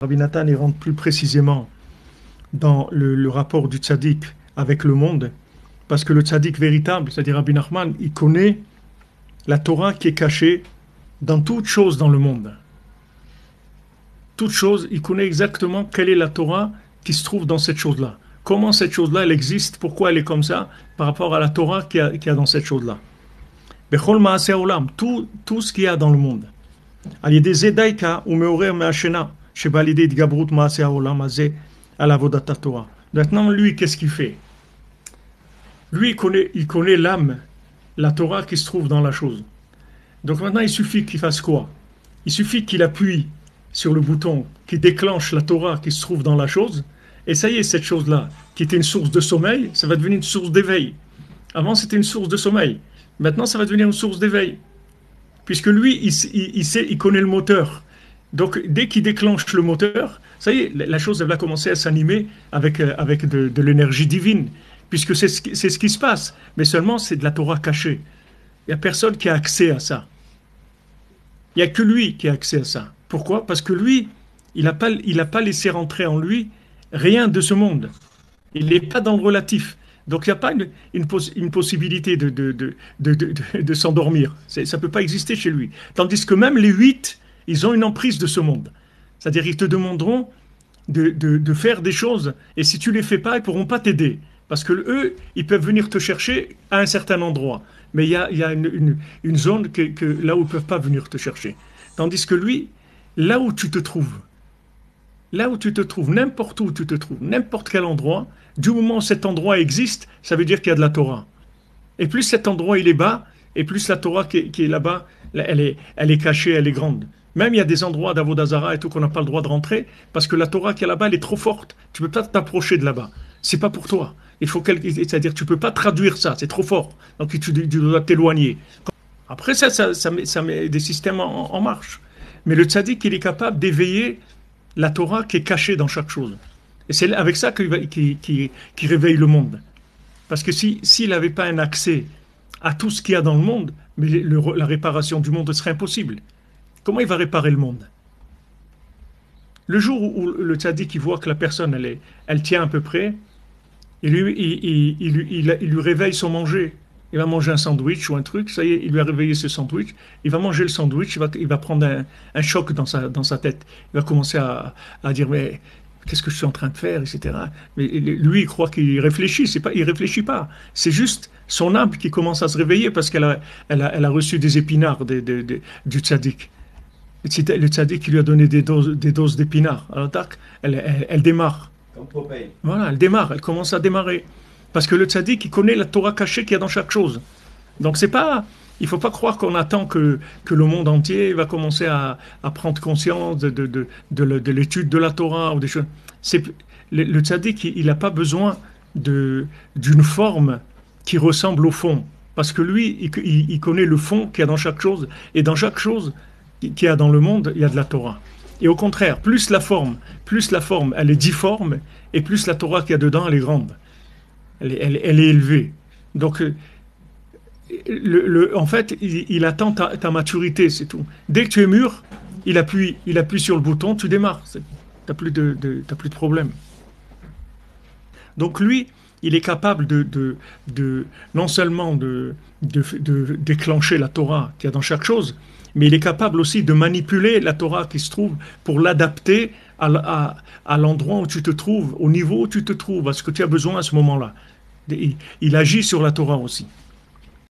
Rabbi Nathan, il rentre plus précisément dans le rapport du tzaddik avec le monde, parce que le tzaddik véritable, c'est-à-dire Rabbi Nachman, il connaît la Torah qui est cachée dans toute chose dans le monde. Toute chose, il connaît exactement quelle est la Torah qui se trouve dans cette chose-là. Comment cette chose-là, elle existe, pourquoi elle est comme ça, par rapport à la Torah qu'il y a dans cette chose-là. Bechol ma'aseh haolam, tout ce qu'il y a dans le monde. Al yedei zedaika ou meorer me'ashena. Maintenant, lui, qu'est-ce qu'il fait? Lui, il connaît l'âme, la Torah qui se trouve dans la chose. Donc maintenant, il suffit qu'il fasse quoi? Il suffit qu'il appuie sur le bouton qui déclenche la Torah qui se trouve dans la chose, et ça y est, cette chose-là, qui était une source de sommeil, ça va devenir une source d'éveil. Avant, c'était une source de sommeil. Maintenant, ça va devenir une source d'éveil. Puisque lui, il connaît le moteur. Donc, dès qu'il déclenche le moteur, ça y est, la chose elle va commencer à s'animer avec de l'énergie divine, puisque c'est ce qui se passe. Mais seulement, c'est de la Torah cachée. Il n'y a personne qui a accès à ça. Il n'y a que lui qui a accès à ça. Pourquoi? Parce que lui, il n'a pas laissé rentrer en lui rien de ce monde. Il n'est pas dans le relatif. Donc, il n'y a pas une possibilité de s'endormir. Ça ne peut pas exister chez lui. Tandis que même les 8, ils ont une emprise de ce monde. C'est-à-dire, ils te demanderont de faire des choses, et si tu ne les fais pas, ils ne pourront pas t'aider. Parce que eux, ils peuvent venir te chercher à un certain endroit. Mais il y a une zone là où ils ne peuvent pas venir te chercher. Tandis que lui, là où tu te trouves, n'importe où tu te trouves, n'importe quel endroit, du moment où cet endroit existe, ça veut dire qu'il y a de la Torah. Et plus cet endroit il est bas, et plus la Torah qui est là-bas, elle est cachée, elle est grande. Même il y a des endroits d'Avodazara et tout qu'on n'a pas le droit de rentrer, parce que la Torah qui est là-bas, elle est trop forte. Tu ne peux pas t'approcher de là-bas. C'est pas pour toi. C'est-à-dire tu ne peux pas traduire ça, c'est trop fort. Donc tu dois t'éloigner. Après ça met des systèmes en marche. Mais le tzaddik, il est capable d'éveiller la Torah qui est cachée dans chaque chose. Et c'est avec ça qu'il réveille le monde. Parce que s'il n'avait pas un accès à tout ce qu'il y a dans le monde, mais la réparation du monde serait impossible. Comment il va réparer le monde? Le jour où le tzaddik voit que la personne elle tient à peu près, il lui réveille son manger. Il va manger un sandwich ou un truc, ça y est, il lui a réveillé ce sandwich. Il va manger le sandwich, il va prendre un choc dans sa tête. Il va commencer à dire, mais qu'est-ce que je suis en train de faire, etc. Mais lui, il croit qu'il réfléchit, il réfléchit pas. C'est juste son âme qui commence à se réveiller parce qu'elle a reçu des épinards du tzaddik. Le tzaddik, il lui a donné des doses d'épinards. Alors, tac, elle démarre. Comme Popeye. Voilà, elle démarre, elle commence à démarrer. Parce que le tzaddik, il connaît la Torah cachée qu'il y a dans chaque chose. Donc, il ne faut pas croire qu'on attend que le monde entier va commencer à prendre conscience de l'étude de la Torah ou des choses. Le tzaddik, il n'a pas besoin d'une forme qui ressemble au fond. Parce que lui, il connaît le fond qu'il y a dans chaque chose. Et dans chaque chose qu'il y a dans le monde, il y a de la Torah. Et au contraire, plus la forme, elle est difforme, et plus la Torah qu'il y a dedans, elle est grande. Elle est élevée. Donc, en fait, il attend ta maturité, c'est tout. Dès que tu es mûr, il appuie sur le bouton, tu démarres. T'as plus de problème. Donc lui, il est capable non seulement de déclencher la Torah qu'il y a dans chaque chose, mais il est capable aussi de manipuler la Torah qui se trouve pour l'adapter à l'endroit où tu te trouves, au niveau où tu te trouves, à ce que tu as besoin à ce moment-là. Il agit sur la Torah aussi.